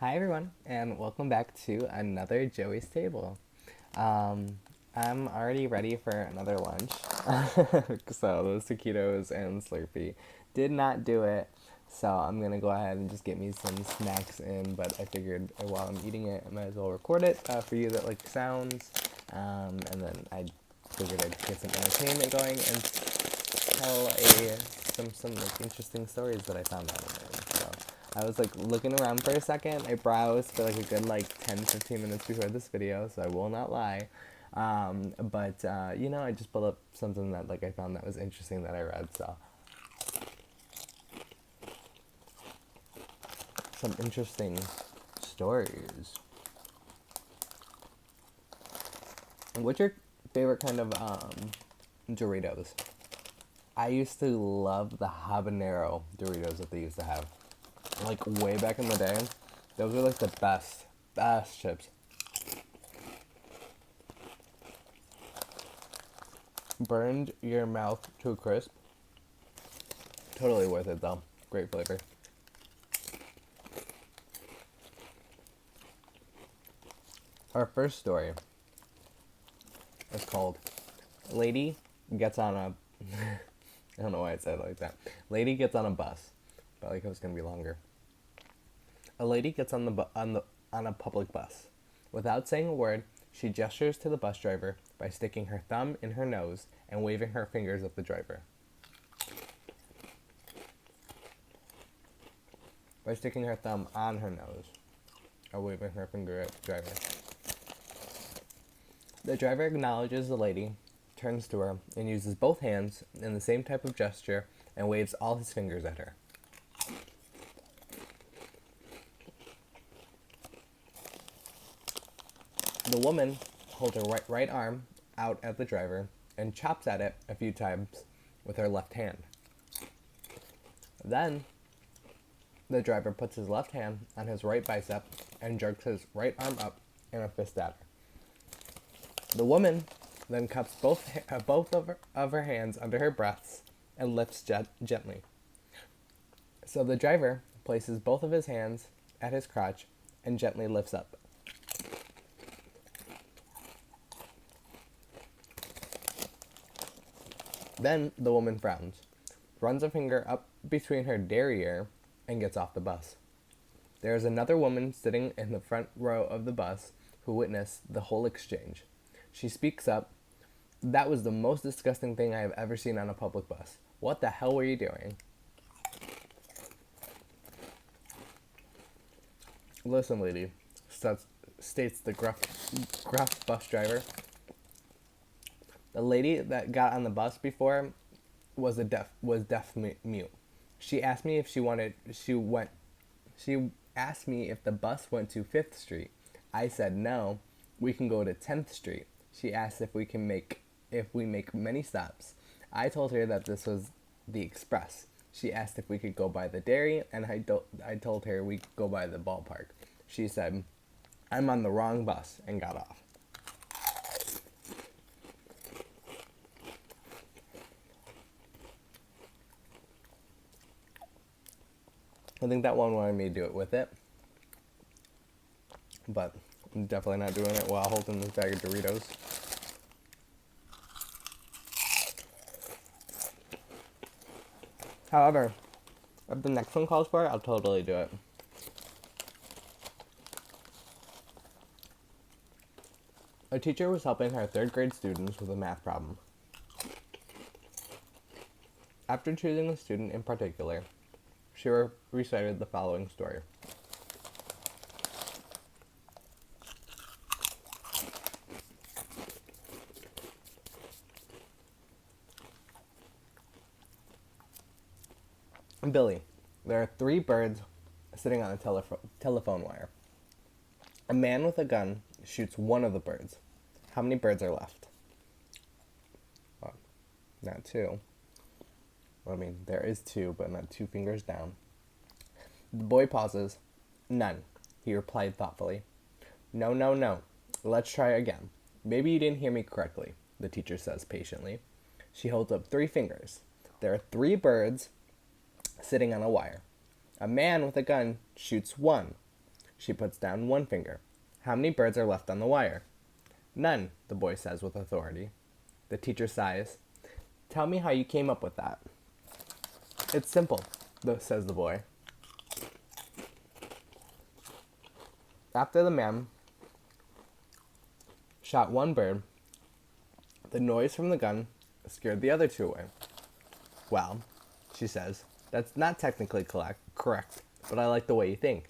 Hi everyone, and welcome back to another Joey's Table. I'm already ready for another lunch. So those taquitos and Slurpee did not do it. So I'm gonna go ahead and just get me some snacks in. But I figured while I'm eating it, I might as well record it for you that like sounds. And then I figured I'd get some entertainment going and tell some like interesting stories that I found online. So I was like looking around for a second. I browsed for like a good like 10-15 minutes before this video, so I will not lie. But I just pulled up something that like I found that was interesting that I read. So some interesting stories. What's your favorite kind of Doritos? I used to love the habanero Doritos that they used to have. Like way back in the day, those were like the best chips. Burned your mouth to a crisp. Totally worth it though. Great flavor. Our first story is called Lady Gets on a I don't know why I said it like that. Lady gets on a bus. Felt like it was gonna be longer. A lady gets on a public bus. Without saying a word, she gestures to the bus driver by sticking her thumb in her nose and waving her fingers at the driver. By sticking her thumb on her nose or waving her finger at the driver. The driver acknowledges the lady, turns to her, and uses both hands in the same type of gesture and waves all his fingers at her. The woman holds her right arm out at the driver and chops at it a few times with her left hand. Then, the driver puts his left hand on his right bicep and jerks his right arm up in a fist at her. The woman then cups both of her hands under her breasts and lifts gently. So the driver places both of his hands at his crotch and gently lifts up. Then the woman frowns, runs a finger up between her derriere, and gets off the bus. There is another woman sitting in the front row of the bus who witnessed the whole exchange. She speaks up. That was the most disgusting thing I have ever seen on a public bus. What the hell were you doing? Listen, lady, states the gruff bus driver. The lady that got on the bus before was deaf mute. She asked me if she asked me if the bus went to 5th Street. I said no, we can go to 10th Street. She asked if we make many stops. I told her that this was the express. She asked if we could go by the dairy, and I told her we could go by the ballpark. She said, I'm on the wrong bus, and got off. I think that one wanted me to do it with it, but I'm definitely not doing it while holding this bag of Doritos. However, if the next one calls for it, I'll totally do it. A teacher was helping her 3rd grade students with a math problem. After choosing a student in particular, she recited the following story. Billy, there are 3 birds sitting on a telephone wire. A man with a gun shoots one of the birds. How many birds are left? Well, not 2. I mean, there is 2, but not 2 fingers down. The boy pauses. None, he replied thoughtfully. No, no, no. Let's try again. Maybe you didn't hear me correctly, the teacher says patiently. She holds up 3 fingers. There are 3 birds sitting on a wire. A man with a gun shoots one. She puts down one finger. How many birds are left on the wire? None, the boy says with authority. The teacher sighs. Tell me how you came up with that. It's simple, says the boy. After the man shot one bird, the noise from the gun scared the other two away. Well, she says, that's not technically correct, but I like the way you think.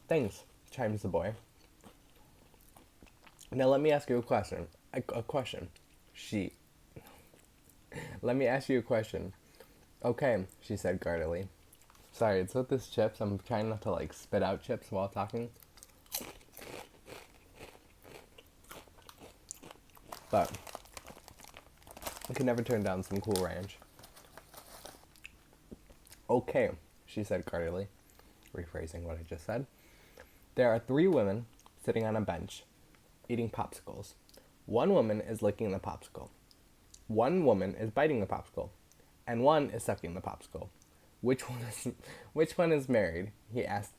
Thanks, chimes the boy. Now let me ask you a question. Let me ask you a question. Okay, she said guardedly. Sorry, it's with this chips. I'm trying not to like spit out chips while talking. But I can never turn down some Cool Ranch. Okay, she said guardedly, rephrasing what I just said. There are 3 women sitting on a bench, eating popsicles. One woman is licking the popsicle. One woman is biting the popsicle, and one is sucking the popsicle. Which one is married? He asked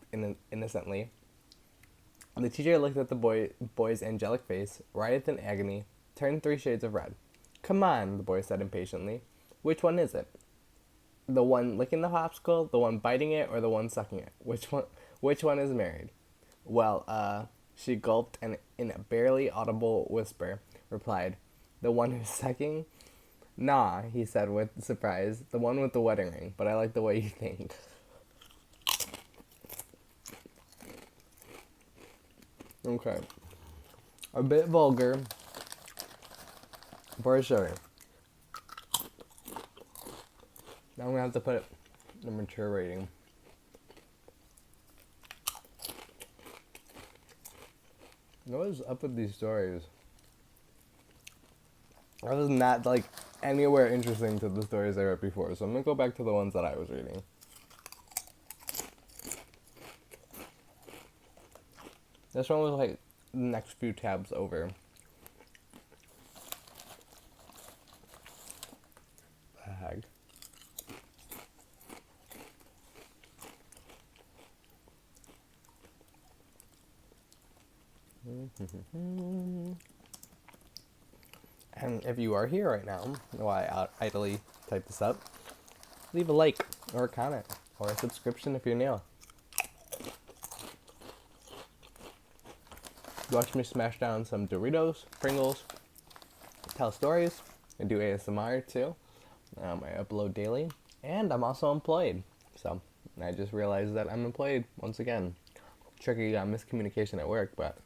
innocently. The teacher looked at the boy's angelic face, writhed in agony, turned 3 shades of red. Come on, the boy said impatiently. Which one is it? The one licking the popsicle, the one biting it, or the one sucking it? Which one is married? Well, she gulped and in a barely audible whisper replied, the one who's sucking? Nah, he said with surprise, the one with the wedding ring, but I like the way you think. Okay. A bit vulgar, for sure. Now I'm gonna have to put it the mature rating. What is up with these stories? I was not like anywhere interesting to the stories I read before, so I'm gonna go back to the ones that I was reading. This one was like the next few tabs over. The heck? And if you are here right now, while I idly type this up, leave a like or a comment or a subscription if you're new. Watch me smash down some Doritos, Pringles, tell stories. I do ASMR too. I upload daily, and I'm also employed. So I just realized that I'm employed once again. Tricky miscommunication at work, but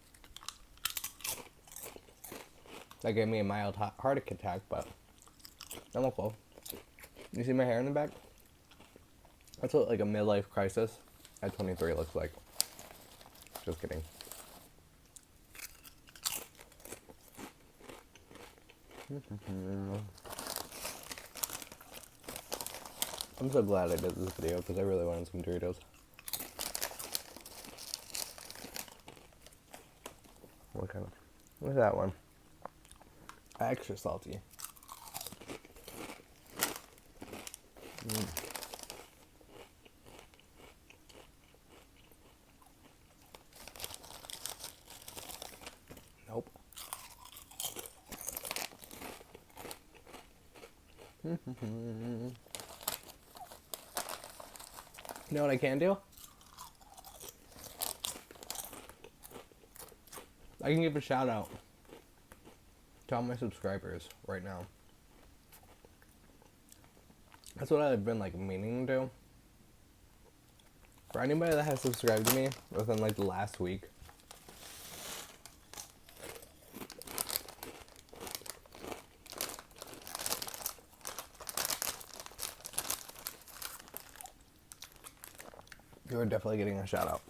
that gave me a mild heart attack, but I'm okay. You see my hair in the back? That's what like a midlife crisis at 23 looks like. Just kidding. I'm so glad I did this video because I really wanted some Doritos. What kind of? What's that one? Extra salty. Nope. You know what I can do? I can give a shout out to all my subscribers right now. That's what I've been like meaning to do. For anybody that has subscribed to me within like the last week, you're definitely getting a shout out.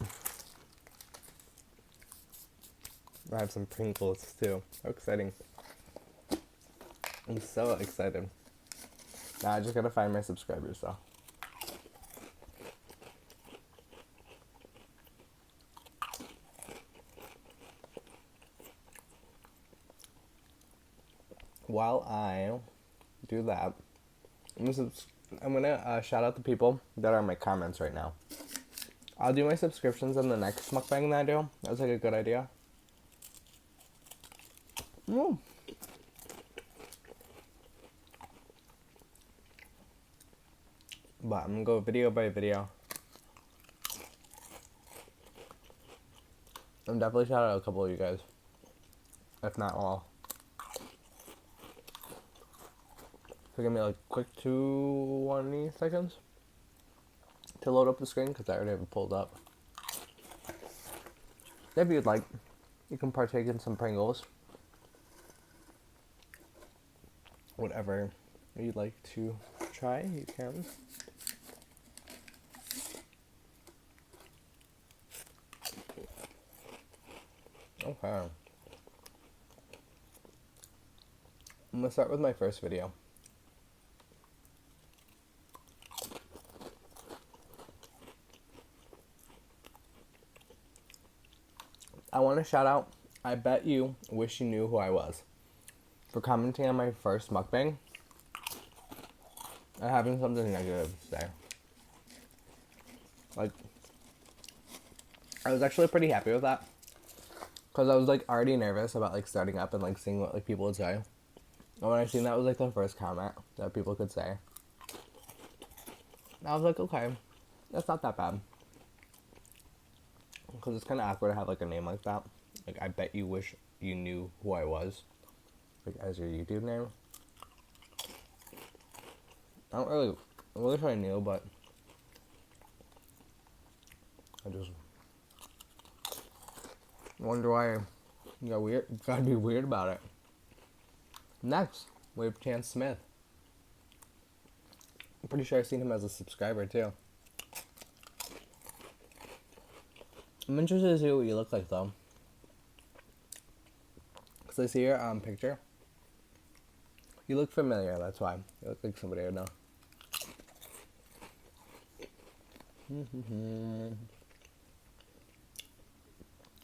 I have some Pringles too. How exciting. I'm so excited. Now I just gotta find my subscribers though. While I do that, I'm gonna shout out the people that are in my comments right now. I'll do my subscriptions in the next mukbang that I do. That was like a good idea. Mm. But I'm gonna go video by video. I'm definitely shout out a couple of you guys, if not all. So give me like quick 20 seconds to load up the screen because I already have it pulled up. If you'd like, you can partake in some Pringles. Whatever you'd like to try, you can. Okay. I'm gonna start with my first video. I want to shout out, I bet you wish you knew who I was, for commenting on my first mukbang and having something negative to say. Like, I was actually pretty happy with that, because I was like already nervous about like starting up and like seeing what like people would say. And when I seen that was like the first comment that people could say, I was like, okay, that's not that bad. Because it's kind of awkward to have like a name like that. Like, I bet you wish you knew who I was, like as your YouTube name. I wish I knew, but I just wonder why you gotta be weird about it. Next, we have Chance Smith. I'm pretty sure I've seen him as a subscriber too. I'm interested to see what you look like though. Because I see your picture. You look familiar, that's why. You look like somebody I know.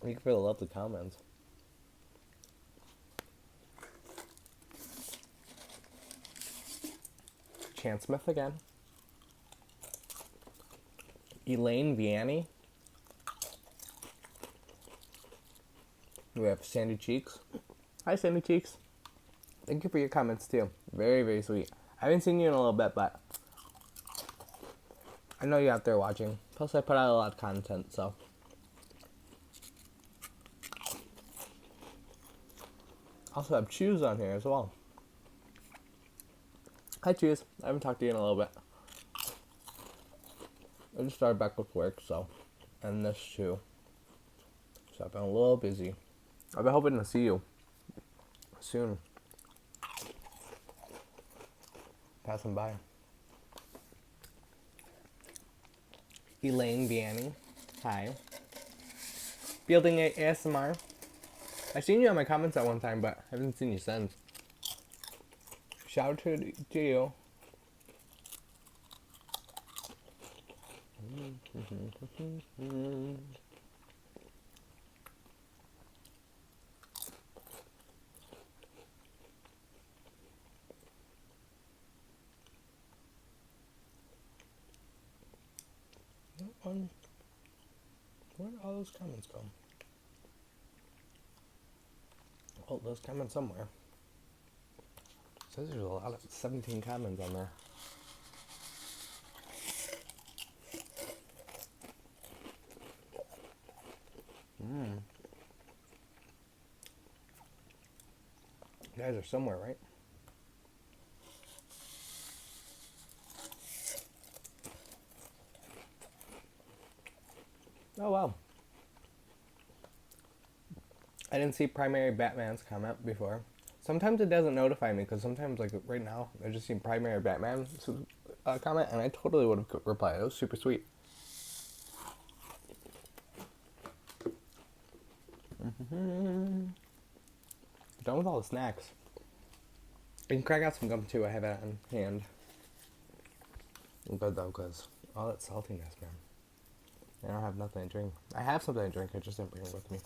Thank you for the lovely comments. Chance Smith again. Elaine Vianney. We have Sandy Cheeks. Hi, Sandy Cheeks. Thank you for your comments, too. Very, very sweet. I haven't seen you in a little bit, but I know you're out there watching. Plus, I put out a lot of content, so. Also have Choose on here as well. Hi, Choose. I haven't talked to you in a little bit. I just started back with work, so. And this, too. So I've been a little busy. I've been hoping to see you soon. Passing by. Elaine Vianney. Hi. Building a ASMR. I've seen you on my comments at one time, but I haven't seen you since. Shout out to you. Where did all those comments go? Oh, those comments somewhere. It says there's a lot of 17 comments on there. You guys are somewhere, right? Oh, wow. I didn't see Primary Batman's comment before. Sometimes it doesn't notify me, because sometimes, like, right now, I just seen Primary Batman's comment, and I totally would have replied. It was super sweet. Done with all the snacks. I can crack out some gum, too. I have it on hand. I'm good, though, because all that saltiness, man. I don't have nothing to drink. I have something to drink, I just didn't bring it with me.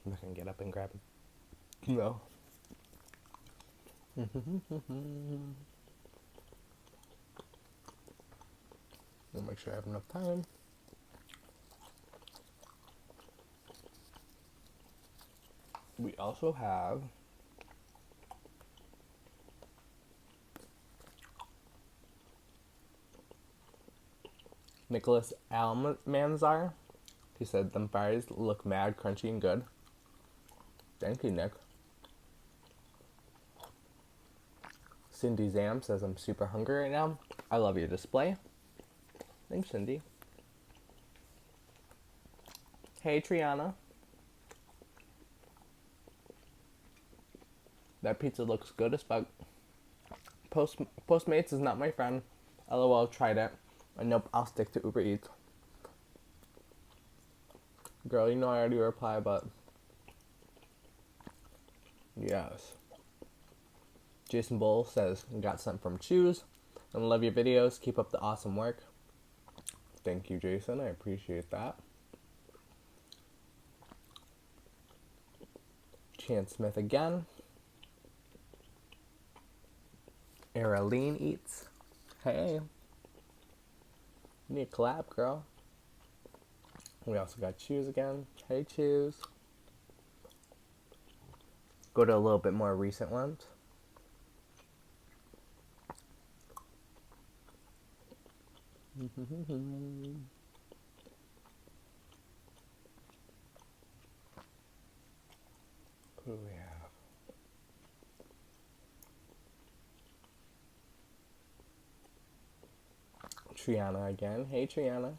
I'm not gonna get up and grab it. No. I'll make sure I have enough time. We also have Nicholas Almanzar. He said, them fries look mad, crunchy, and good. Thank you, Nick. Cindy Zam says, I'm super hungry right now. I love your display. Thanks, Cindy. Hey, Triana. That pizza looks good as fuck. Postmates is not my friend. LOL, tried it. And nope, I'll stick to Uber Eats. Girl, you know I already replied, but yes. Jason Bull says, got something from Choose. And love your videos. Keep up the awesome work. Thank you, Jason. I appreciate that. Chance Smith again. Araline Eats. Hey. You need a collab, girl. We also got Choose again. Hey, Choose. Go to a little bit more recent ones. Who do we have? Triana again. Hey, Triana.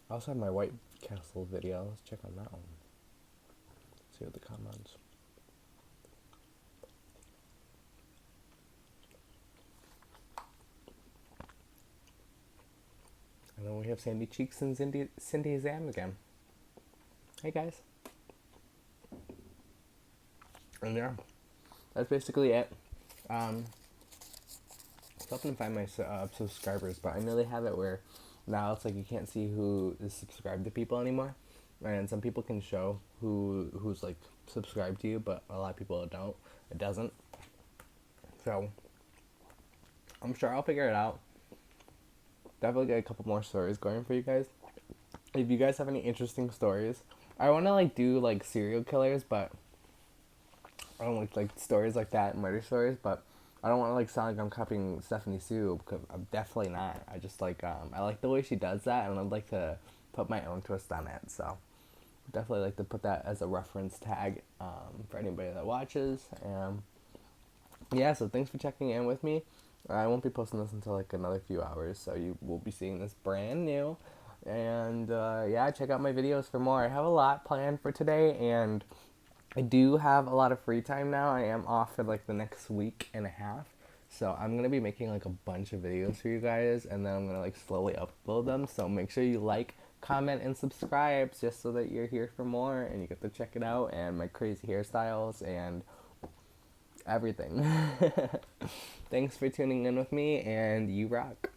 I also have my White Castle video. Let's check on that one. See what the comments. And then we have Sandy Cheeks and Cindy Zam again. Hey guys. And yeah, that's basically it. Helping to find my subscribers, but I know they have it where now it's like you can't see who is subscribed to people anymore, and some people can show who's like subscribed to you, but a lot of people don't. It doesn't. So I'm sure I'll figure it out. Definitely get a couple more stories going for you guys. If you guys have any interesting stories, I want to like do like serial killers, but I don't like stories like that, murder stories, but I don't want to like sound like I'm copying Stephanie Sue, because I'm definitely not. I just like I like the way she does that, and I'd like to put my own twist on it. So definitely like to put that as a reference tag for anybody that watches. And yeah, so thanks for checking in with me. I won't be posting this until like another few hours, so you will be seeing this brand new. And yeah, check out my videos for more. I have a lot planned for today, and I do have a lot of free time now. I am off for like the next week and a half. So I'm going to be making like a bunch of videos for you guys, and then I'm going to like slowly upload them. So make sure you like, comment, and subscribe just so that you're here for more and you get to check it out, and my crazy hairstyles and everything. Thanks for tuning in with me, and you rock.